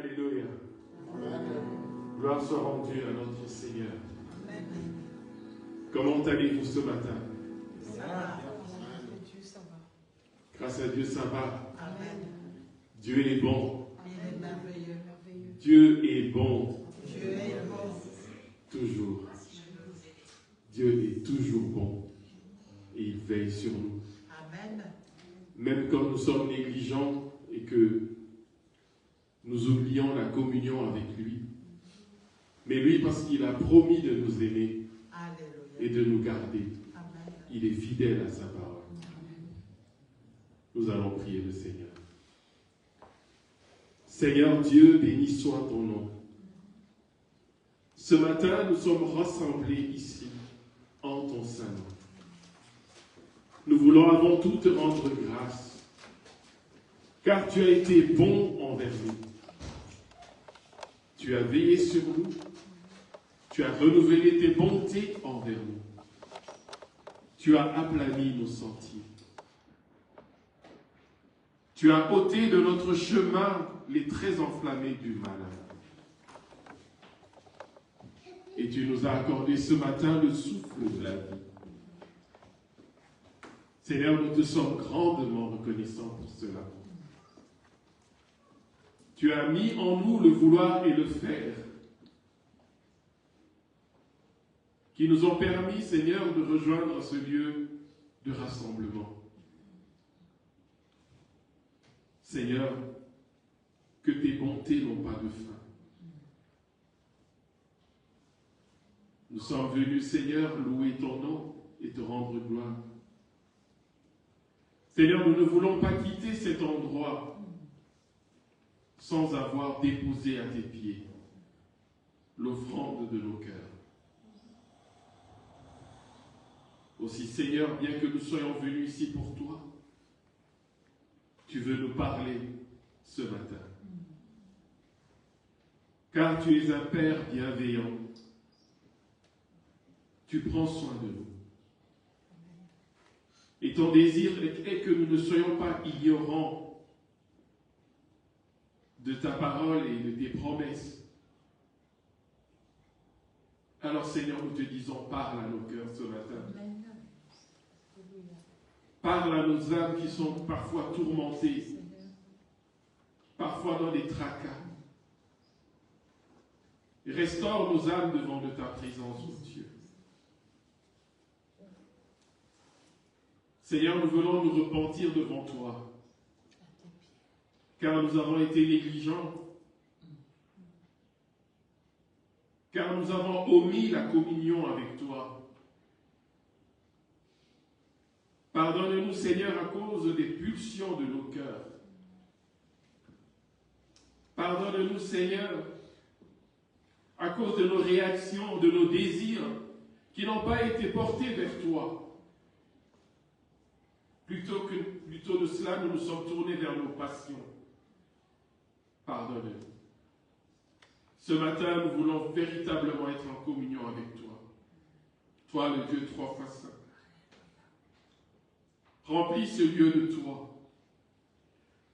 Alléluia. Gloire soit rendue à notre Seigneur. Amen. Comment allez-vous ce matin? Ça va. Grâce à Dieu, ça va. Amen. Dieu est bon. Il est merveilleux. Dieu est bon. Dieu est bon. Toujours. Dieu est toujours bon. Et il veille sur nous. Amen. Même quand nous sommes négligents et que nous oublions la communion avec lui. Mais lui, parce qu'il a promis de nous aimer. Alléluia. Et de nous garder. Amen. Il est fidèle à sa parole. Nous allons prier le Seigneur. Seigneur Dieu, béni soit ton nom. Ce matin, nous sommes rassemblés ici, en ton saint nom. Nous voulons avant tout te rendre grâce, car tu as été bon envers nous. Tu as veillé sur nous. Tu as renouvelé tes bontés envers nous. Tu as aplani nos sentiers. Tu as ôté de notre chemin les traits enflammés du malin. Et tu nous as accordé ce matin le souffle de la vie. Seigneur, nous te sommes grandement reconnaissants pour cela. Tu as mis en nous le vouloir et le faire, qui nous ont permis, Seigneur, de rejoindre ce lieu de rassemblement. Seigneur, que tes bontés n'ont pas de fin. Nous sommes venus, Seigneur, louer ton nom et te rendre gloire. Seigneur, nous ne voulons pas quitter cet endroit sans avoir déposé à tes pieds l'offrande de nos cœurs. Aussi, Seigneur, bien que nous soyons venus ici pour toi, tu veux nous parler ce matin. Car tu es un Père bienveillant. Tu prends soin de nous. Et ton désir est que nous ne soyons pas ignorants de ta parole et de tes promesses. Alors Seigneur, nous te disons, parle à nos cœurs ce matin. Parle à nos âmes qui sont parfois tourmentées, parfois dans des tracas. Restaure nos âmes devant de ta présence, oh Dieu. Seigneur, nous voulons nous repentir devant toi, car nous avons été négligents, car nous avons omis la communion avec toi. Pardonne-nous, Seigneur, à cause des pulsions de nos cœurs. Pardonne-nous, Seigneur, à cause de nos réactions, de nos désirs qui n'ont pas été portés vers toi. Plutôt de cela, nous nous sommes tournés vers nos passions. Pardonne-nous. Ce matin, nous voulons véritablement être en communion avec toi. Toi, le Dieu trois fois saint. Remplis ce lieu de toi.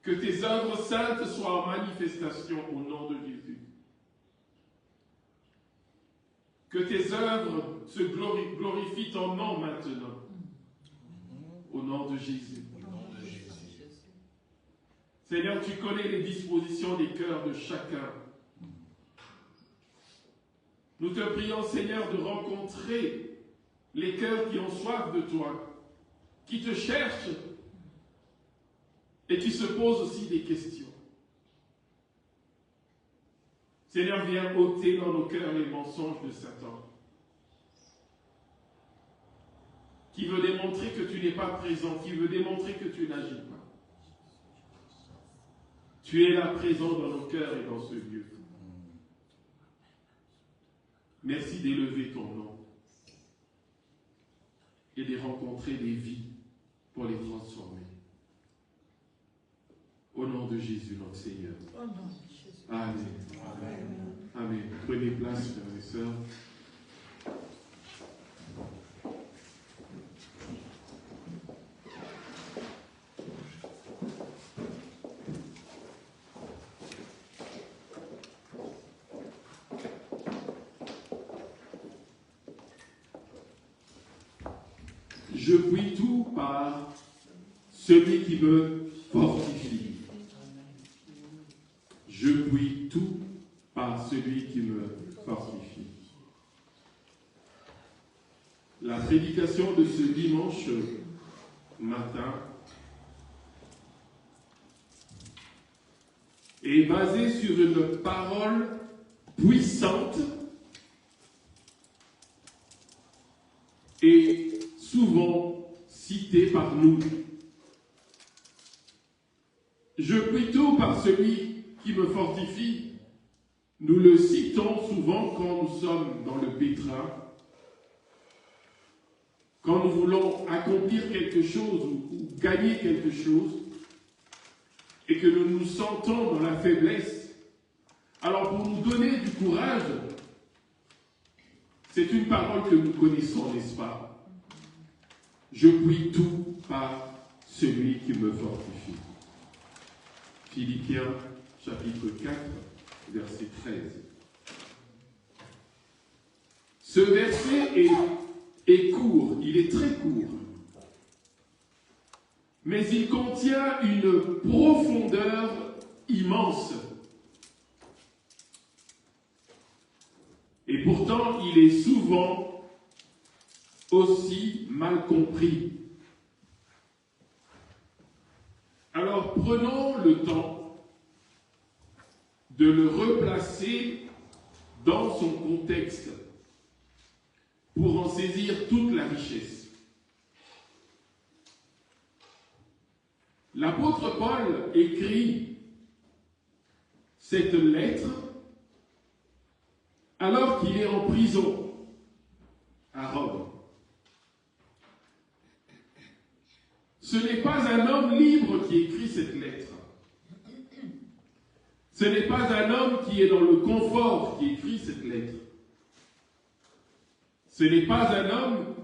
Que tes œuvres saintes soient en manifestation au nom de Jésus. Que tes œuvres se glorifient ton nom maintenant. Au nom de Jésus. Seigneur, tu connais les dispositions des cœurs de chacun. Nous te prions, Seigneur, de rencontrer les cœurs qui ont soif de toi, qui te cherchent et qui se posent aussi des questions. Seigneur, viens ôter dans nos cœurs les mensonges de Satan, qui veut démontrer que tu n'es pas présent, qui veut démontrer que tu n'agis pas. Tu es là présent dans nos cœurs et dans ce lieu. Merci d'élever ton nom et de rencontrer des vies pour les transformer. Au nom de Jésus, notre Seigneur. Amen. Amen. Amen. Prenez place, frères et sœurs. je puis tout par celui qui me fortifie. Je puis tout par celui qui me fortifie. La prédication de ce dimanche matin est basée sur une parole puissante et souvent citée par nous. Je puis tout par celui qui me fortifie. Nous le citons souvent quand nous sommes dans le pétrin, quand nous voulons accomplir quelque chose ou gagner quelque chose et que nous nous sentons dans la faiblesse. Alors pour nous donner du courage, c'est une parole que nous connaissons, n'est-ce pas? Je puis tout par celui qui me fortifie. Philippiens chapitre 4, verset 13. Ce verset est court, il est très court, mais il contient une profondeur immense. Et pourtant, il est souvent aussi mal compris. Alors prenons le temps de le replacer dans son contexte pour en saisir toute la richesse. L'apôtre Paul écrit cette lettre alors qu'il est en prison à Rome. Ce n'est pas un homme libre qui écrit cette lettre. Ce n'est pas un homme qui est dans le confort qui écrit cette lettre. Ce n'est pas un homme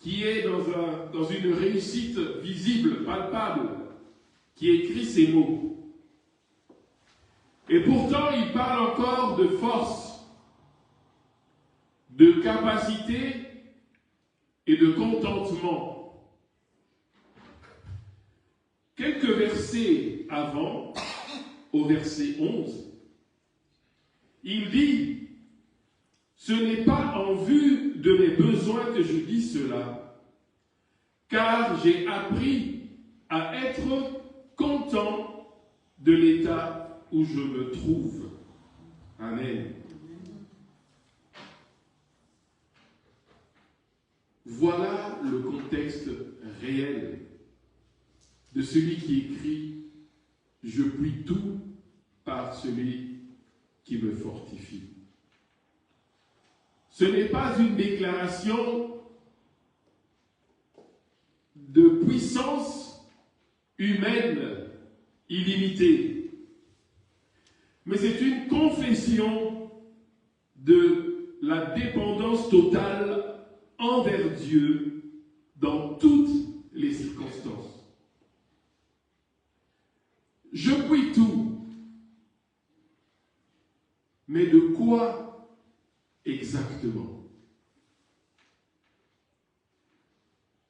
qui est dans une réussite visible, palpable, qui écrit ces mots. Et pourtant, il parle encore de force, de capacité et de contentement. Quelques versets avant, au verset 11, il dit « Ce n'est pas en vue de mes besoins que je dis cela, car j'ai appris à être content de l'état où je me trouve. » Amen. Voilà le contexte réel de celui qui écrit « Je puis tout par celui qui me fortifie ». Ce n'est pas une déclaration de puissance humaine illimitée, mais c'est une confession de la dépendance totale envers Dieu dans toutes les circonstances. Je puis tout, mais de quoi exactement?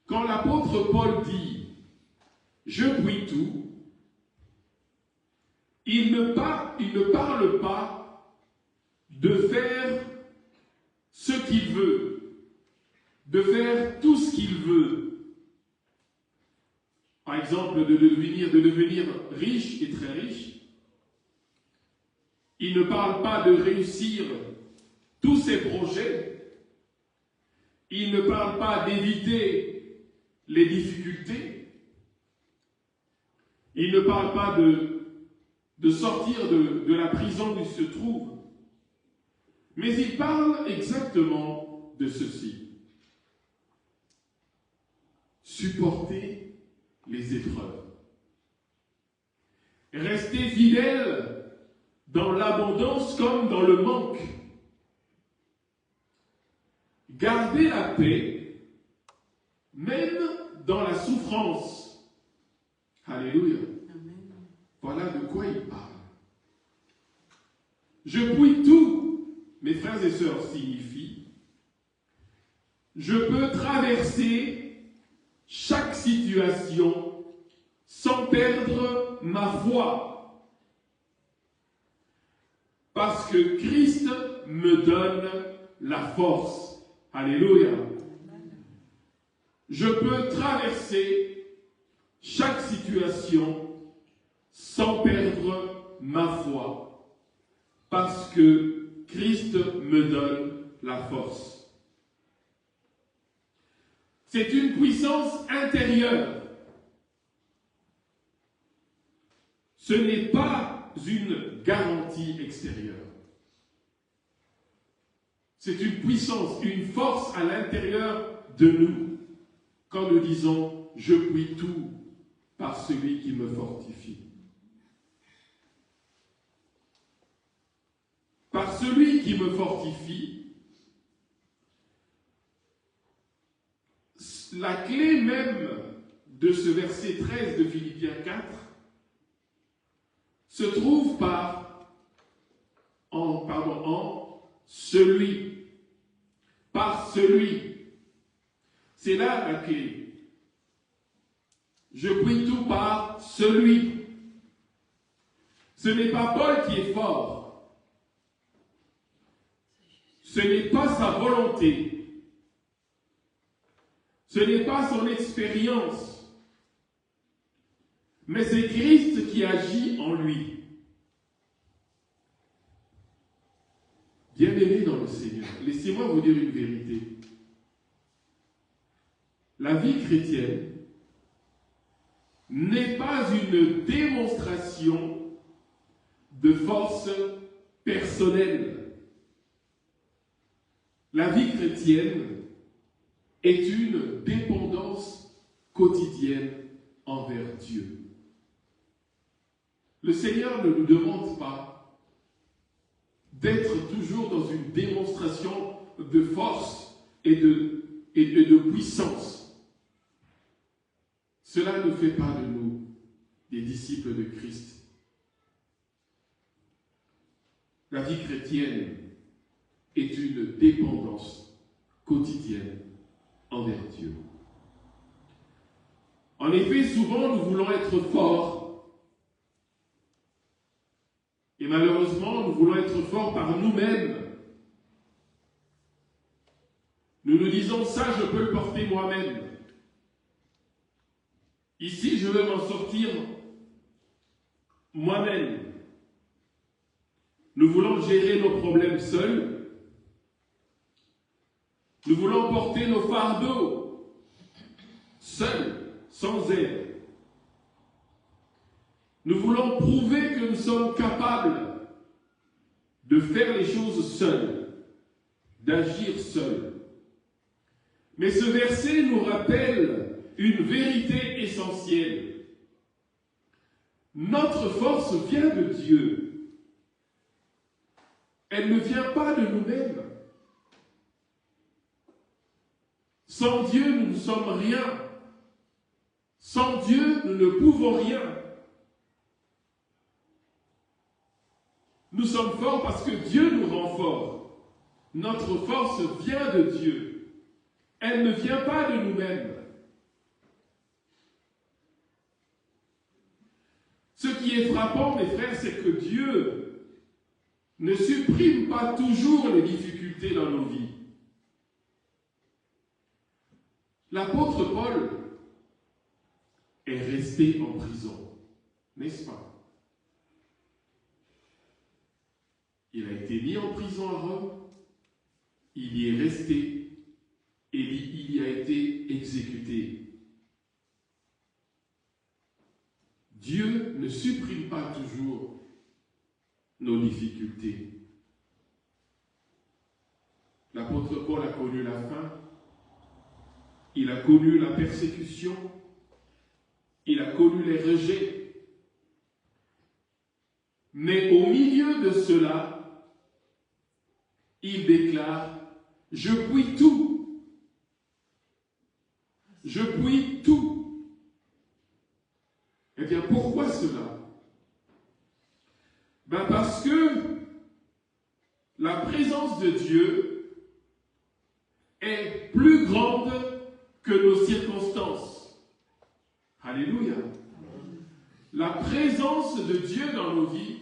Quand l'apôtre Paul dit « Je puis tout », il ne parle pas de faire ce qu'il veut, de faire tout ce qu'il veut. Par exemple, de devenir riche et très riche. Il ne parle pas de réussir tous ses projets. Il ne parle pas d'éviter les difficultés. Il ne parle pas de sortir de la prison où il se trouve. Mais il parle exactement de ceci. Supporter les épreuves. Rester fidèle dans l'abondance comme dans le manque. Garder la paix, même dans la souffrance. Alléluia. Amen. Voilà de quoi il parle. Je puis tout, mes frères et sœurs, signifie je peux traverser chaque situation sans perdre ma foi. Parce que Christ me donne la force. Alléluia. Je peux traverser chaque situation sans perdre ma foi. Parce que Christ me donne la force. C'est une puissance intérieure. Ce n'est pas une garantie extérieure. C'est une puissance, une force à l'intérieur de nous. Quand nous disons « Je puis tout par celui qui me fortifie ». Par celui qui me fortifie, la clé même de ce verset 13 de Philippiens 4 se trouve en celui. Par celui. C'est là la clé. Je puis tout par celui. Ce n'est pas Paul qui est fort. Ce n'est pas sa volonté. Ce n'est pas son expérience, mais c'est Christ qui agit en lui. Bien-aimés dans le Seigneur, laissez-moi vous dire une vérité. La vie chrétienne n'est pas une démonstration de force personnelle. La vie chrétienne est une dépendance quotidienne envers Dieu. Le Seigneur ne nous demande pas d'être toujours dans une démonstration de force et de puissance. Cela ne fait pas de nous des disciples de Christ. La vie chrétienne est une dépendance quotidienne envers Dieu. En effet, souvent, nous voulons être forts. Et malheureusement, nous voulons être forts par nous-mêmes. Nous nous disons, ça, je peux le porter moi-même. Ici, je vais m'en sortir moi-même. Nous voulons gérer nos problèmes seuls. Nous voulons porter nos fardeaux seuls, sans aide. Nous voulons prouver que nous sommes capables de faire les choses seuls, d'agir seuls. Mais ce verset nous rappelle une vérité essentielle. Notre force vient de Dieu. Elle ne vient pas de nous-mêmes. Sans Dieu, nous ne sommes rien. Sans Dieu, nous ne pouvons rien. Nous sommes forts parce que Dieu nous rend forts. Notre force vient de Dieu. Elle ne vient pas de nous-mêmes. Ce qui est frappant, mes frères, c'est que Dieu ne supprime pas toujours les difficultés dans nos vies. L'apôtre Paul est resté en prison, n'est-ce pas? Il a été mis en prison à Rome, il y est resté et il y a été exécuté. Dieu ne supprime pas toujours nos difficultés. L'apôtre Paul a connu la faim, il a connu la persécution, il a connu les rejets. Mais au milieu de cela, il déclare « Je puis tout. Je puis tout. » Eh bien, pourquoi cela? Parce que la présence de Dieu est plus grande que nos circonstances. Alléluia. La présence de Dieu dans nos vies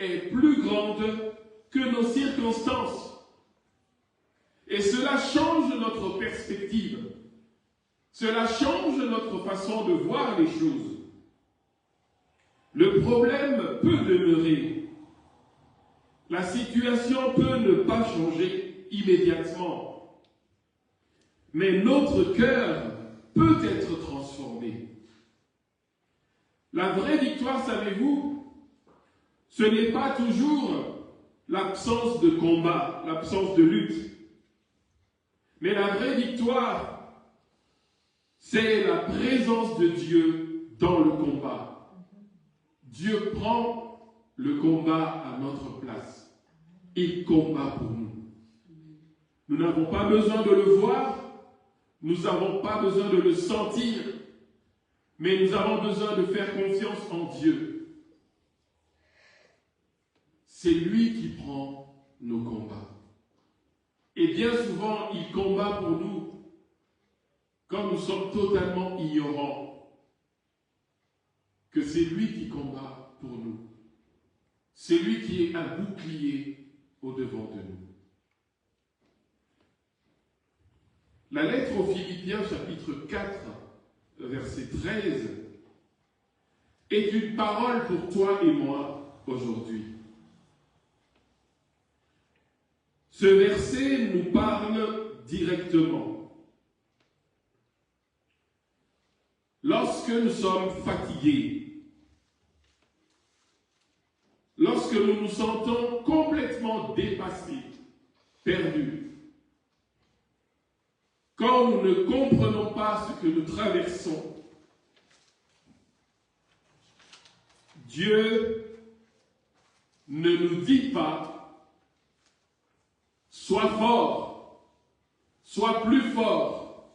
est plus grande que nos circonstances. Et cela change notre perspective. Cela change notre façon de voir les choses. Le problème peut demeurer. La situation peut ne pas changer immédiatement. Mais notre cœur peut être transformé. La vraie victoire, savez-vous, ce n'est pas toujours l'absence de combat, l'absence de lutte. Mais la vraie victoire, c'est la présence de Dieu dans le combat. Dieu prend le combat à notre place. Il combat pour nous. Nous n'avons pas besoin de le voir, nous n'avons pas besoin de le sentir, mais nous avons besoin de faire confiance en Dieu. C'est lui qui prend nos combats. Et bien souvent, il combat pour nous quand nous sommes totalement ignorants que c'est lui qui combat pour nous. C'est lui qui est un bouclier au-devant de nous. La lettre aux Philippiens, chapitre 4, verset 13, est une parole pour toi et moi aujourd'hui. Ce verset nous parle directement. Lorsque nous sommes fatigués, lorsque nous nous sentons complètement dépassés, perdus, quand nous ne comprenons pas ce que nous traversons, Dieu ne nous dit pas « Sois fort, sois plus fort »,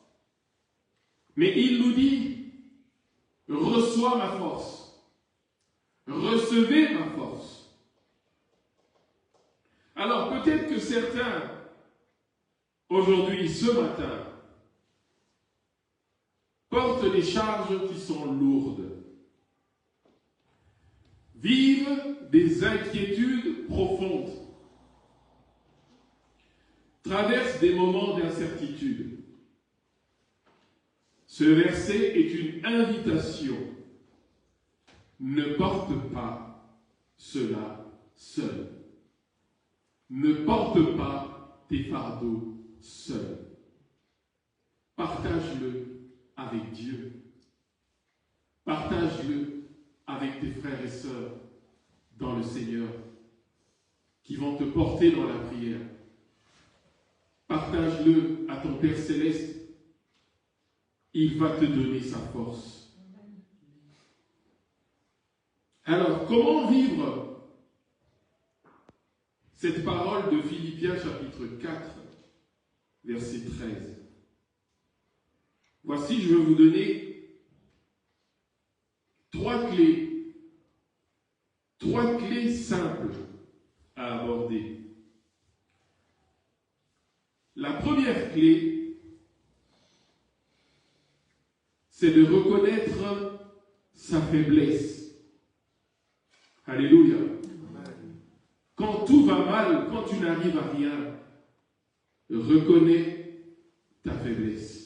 mais il nous dit « Reçois ma force, recevez ma force ». Alors peut-être que certains, aujourd'hui, ce matin, portent des charges qui sont lourdes, vivent des inquiétudes profondes, traversent des moments d'incertitude. Ce verset est une invitation. Ne porte pas cela seul. Ne porte pas tes fardeaux seul. Partage-le avec Dieu. Partage-le avec tes frères et sœurs dans le Seigneur qui vont te porter dans la prière. Partage-le à ton Père Céleste. Il va te donner sa force. Alors, comment vivre cette parole de Philippiens chapitre 4, verset 13? Voici, je vais vous donner trois clés simples à aborder. La première clé, c'est de reconnaître sa faiblesse. Alléluia. Quand tout va mal, quand tu n'arrives à rien, reconnais ta faiblesse.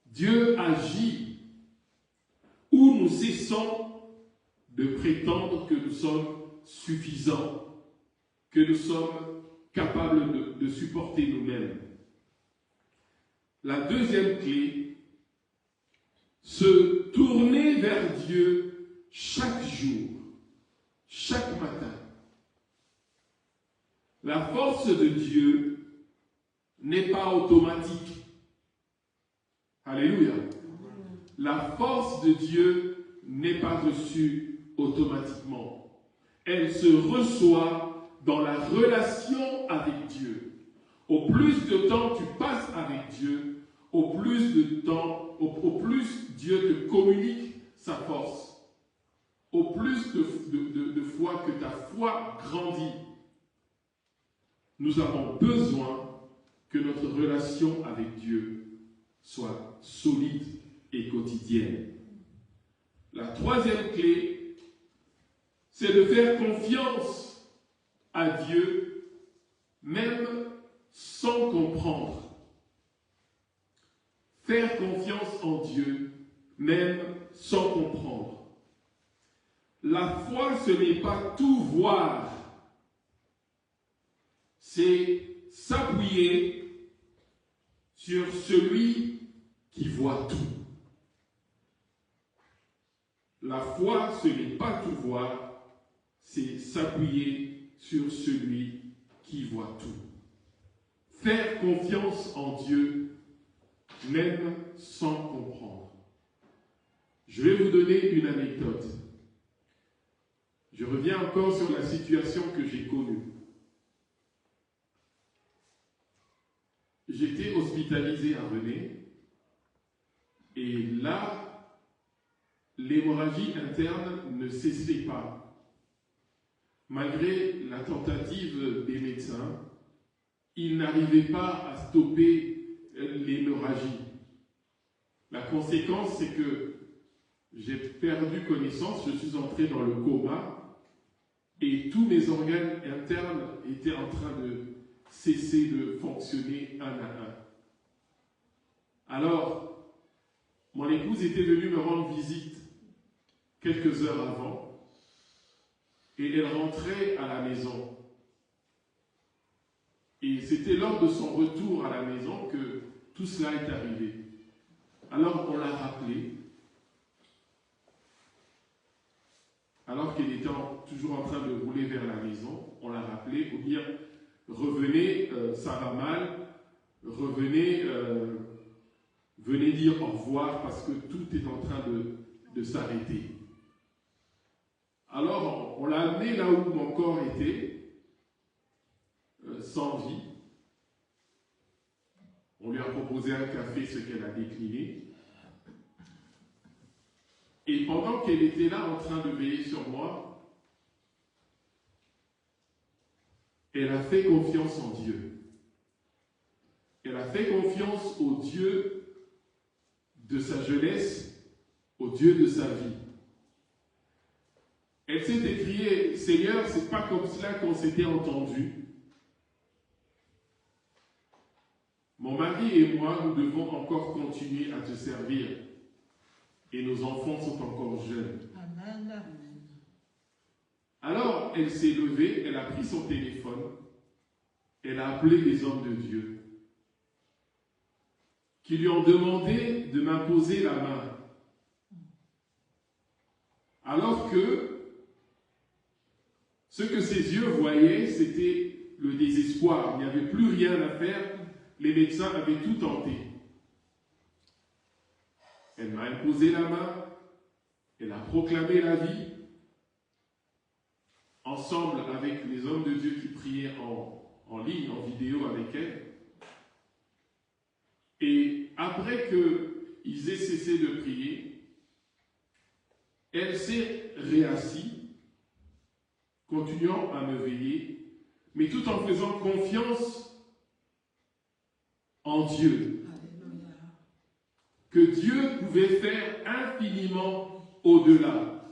Dieu agit où nous cessons de prétendre que nous sommes suffisants, que nous sommes capables de supporter nous-mêmes. La deuxième clé, se tourner vers Dieu chaque jour, chaque matin. La force de Dieu n'est pas automatique. Alléluia. La force de Dieu n'est pas reçue automatiquement. Elle se reçoit dans la relation avec Dieu. Au plus de temps tu passes avec Dieu, au plus Dieu te communique sa force. Au plus de fois que ta foi grandit, nous avons besoin que notre relation avec Dieu soit solide et quotidienne. La troisième clé, c'est de faire confiance à Dieu, même sans comprendre. Faire confiance en Dieu, même sans comprendre. La foi, ce n'est pas tout voir, c'est s'appuyer sur celui qui voit tout. La foi, ce n'est pas tout voir, c'est s'appuyer sur celui qui voit tout. Faire confiance en Dieu, même sans comprendre. Je vais vous donner une anecdote. Je reviens encore sur la situation que j'ai connue. J'étais hospitalisé à René, et là, l'hémorragie interne ne cessait pas. Malgré la tentative des médecins, ils n'arrivaient pas à stopper l'hémorragie. La conséquence, c'est que j'ai perdu connaissance, je suis entré dans le coma, et tous mes organes internes étaient en train de cesser de fonctionner un à un. Alors, mon épouse était venue me rendre visite quelques heures avant, et elle rentrait à la maison. Et c'était lors de son retour à la maison que tout cela est arrivé. Alors on l'a rappelée, alors qu'elle était toujours en train de rouler vers la maison, on l'a rappelée pour dire « Revenez, ça va mal, revenez, venez dire au revoir parce que tout est en train de s'arrêter. » Alors on l'a amenée là où mon corps était, sans vie. On lui a proposé un café, ce qu'elle a décliné. Et pendant qu'elle était là en train de veiller sur moi, elle a fait confiance en Dieu. Elle a fait confiance au Dieu de sa jeunesse, au Dieu de sa vie. Elle s'est écriée, Seigneur, c'est pas comme cela qu'on s'était entendu. Mon mari et moi, nous devons encore continuer à te servir. Et nos enfants sont encore jeunes. Amen. Alors, elle s'est levée, elle a pris son téléphone, elle a appelé les hommes de Dieu, qui lui ont demandé de m'imposer la main. Alors que ce que ses yeux voyaient, c'était le désespoir. Il n'y avait plus rien à faire. Les médecins avaient tout tenté. Elle m'a imposé la main, elle a proclamé la vie, ensemble avec les hommes de Dieu qui priaient en ligne, en vidéo avec elle. Et après qu'ils aient cessé de prier, elle s'est réassise, continuant à me veiller, mais tout en faisant confiance en Dieu. Que Dieu pouvait faire infiniment au-delà.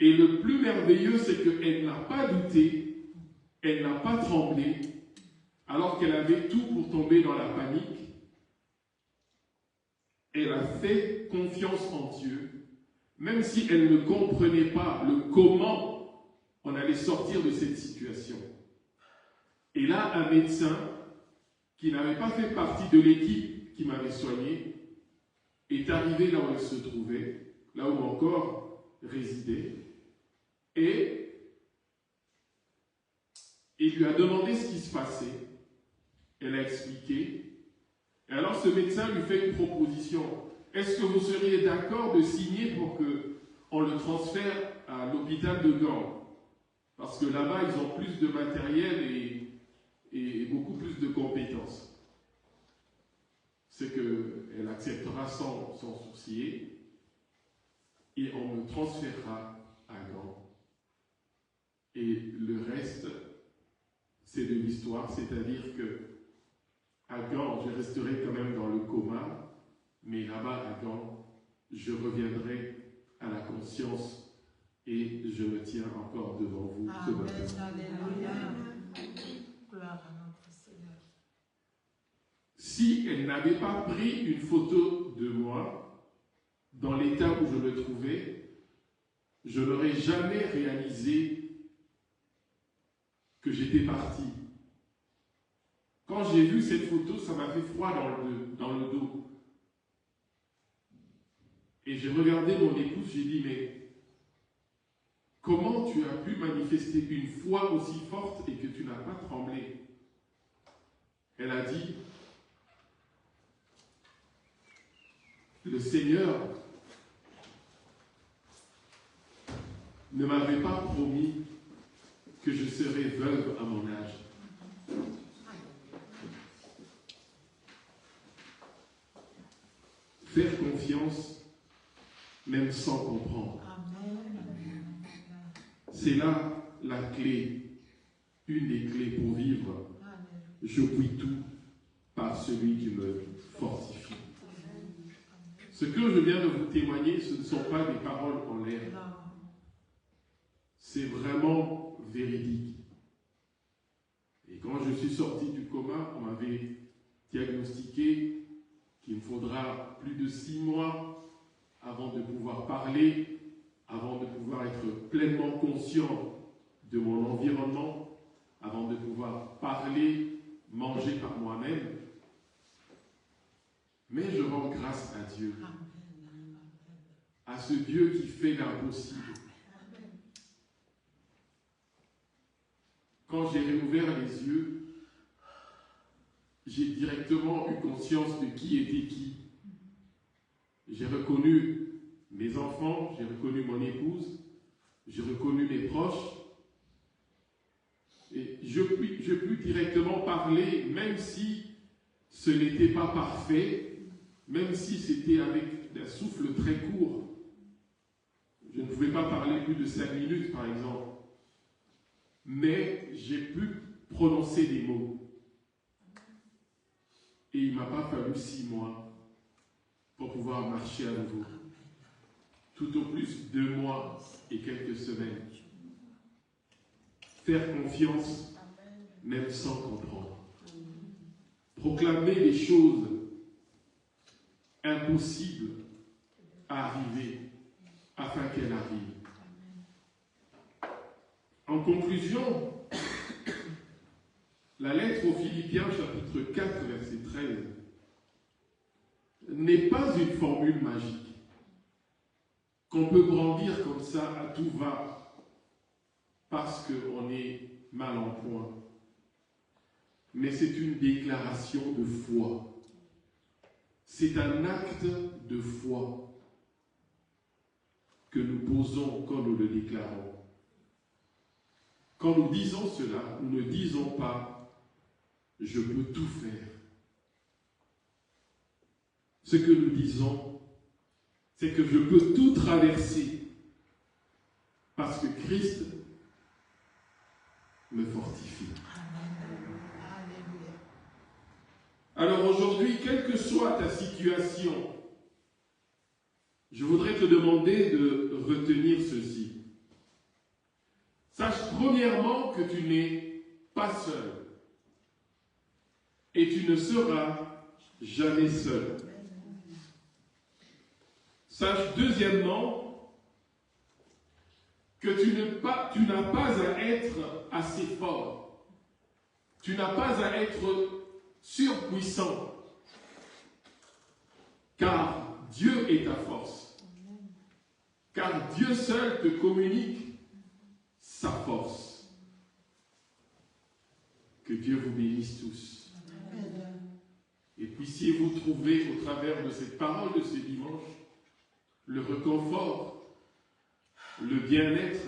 Et le plus merveilleux, c'est qu'elle n'a pas douté, elle n'a pas tremblé, alors qu'elle avait tout pour tomber dans la panique. Elle a fait confiance en Dieu, même si elle ne comprenait pas le comment on allait sortir de cette situation. Et là, un médecin qui n'avait pas fait partie de l'équipe qui m'avait soigné, est arrivé là où elle se trouvait, là où mon corps résidait, et il lui a demandé ce qui se passait. Elle a expliqué. Et alors ce médecin lui fait une proposition. Est-ce que vous seriez d'accord de signer pour qu'on le transfère à l'hôpital de Gand? Parce que là-bas, ils ont plus de matériel et beaucoup plus de compétences. C'est qu'elle acceptera sans sourciller et on me transférera à Gand. Et le reste, c'est de l'histoire, c'est-à-dire que à Gand, je resterai quand même dans le coma, mais là-bas à Gand, je reviendrai à la conscience et je me tiens encore devant vous ce matin. Alléluia. Gloire à notre Seigneur. Si elle n'avait pas pris une photo de moi, dans l'état où je me trouvais, je n'aurais jamais réalisé que j'étais parti. Quand j'ai vu cette photo, ça m'a fait froid dans le dos. Et j'ai regardé mon épouse, j'ai dit, mais comment tu as pu manifester une foi aussi forte et que tu n'as pas tremblé? Elle a dit, le Seigneur ne m'avait pas promis que je serais veuve à mon âge. Faire confiance, même sans comprendre. Amen. C'est là la clé, une des clés pour vivre. Je puis tout par celui qui me fortifie. Ce que je viens de vous témoigner, ce ne sont pas des paroles en l'air. C'est vraiment véridique. Et quand je suis sorti du coma, on m'avait diagnostiqué qu'il me faudra plus de 6 mois avant de pouvoir parler, avant de pouvoir être pleinement conscient de mon environnement, avant de pouvoir parler, manger par moi-même. Mais je rends grâce à Dieu, à ce Dieu qui fait l'impossible. Quand j'ai réouvert les yeux, j'ai directement eu conscience de qui était qui. J'ai reconnu mes enfants, j'ai reconnu mon épouse, j'ai reconnu mes proches. Et je puis directement parler, même si ce n'était pas parfait, même si c'était avec un souffle très court. Je ne pouvais pas parler plus de 5 minutes, par exemple. Mais j'ai pu prononcer des mots. Et il ne m'a pas fallu 6 mois pour pouvoir marcher à nouveau. Tout au plus 2 mois et quelques semaines. Faire confiance, même sans comprendre. Proclamer les choses impossibles à arriver, afin qu'elles arrivent. En conclusion, la lettre aux Philippiens, chapitre 4, verset 13, n'est pas une formule magique qu'on peut brandir comme ça à tout va parce qu'on est mal en point. Mais c'est une déclaration de foi. C'est un acte de foi que nous posons quand nous le déclarons. Quand nous disons cela, nous ne disons pas « je peux tout faire ». Ce que nous disons, c'est que je peux tout traverser parce que Christ me fortifie. Alors aujourd'hui, quelle que soit ta situation, je voudrais te demander de retenir ceci. Sache premièrement que tu n'es pas seul et tu ne seras jamais seul. Sache deuxièmement que tu n'as pas à être assez fort. Tu n'as pas à être surpuissant. Car Dieu est ta force. Car Dieu seul te communique sa force. Que Dieu vous bénisse tous. Et puissiez-vous trouver au travers de cette parole de ce dimanche le réconfort, le bien-être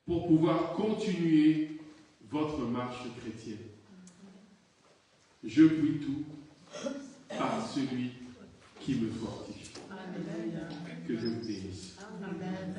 pour pouvoir continuer votre marche chrétienne. Je puis tout par celui qui me fortifie. Que Dieu vous bénisse. Amen.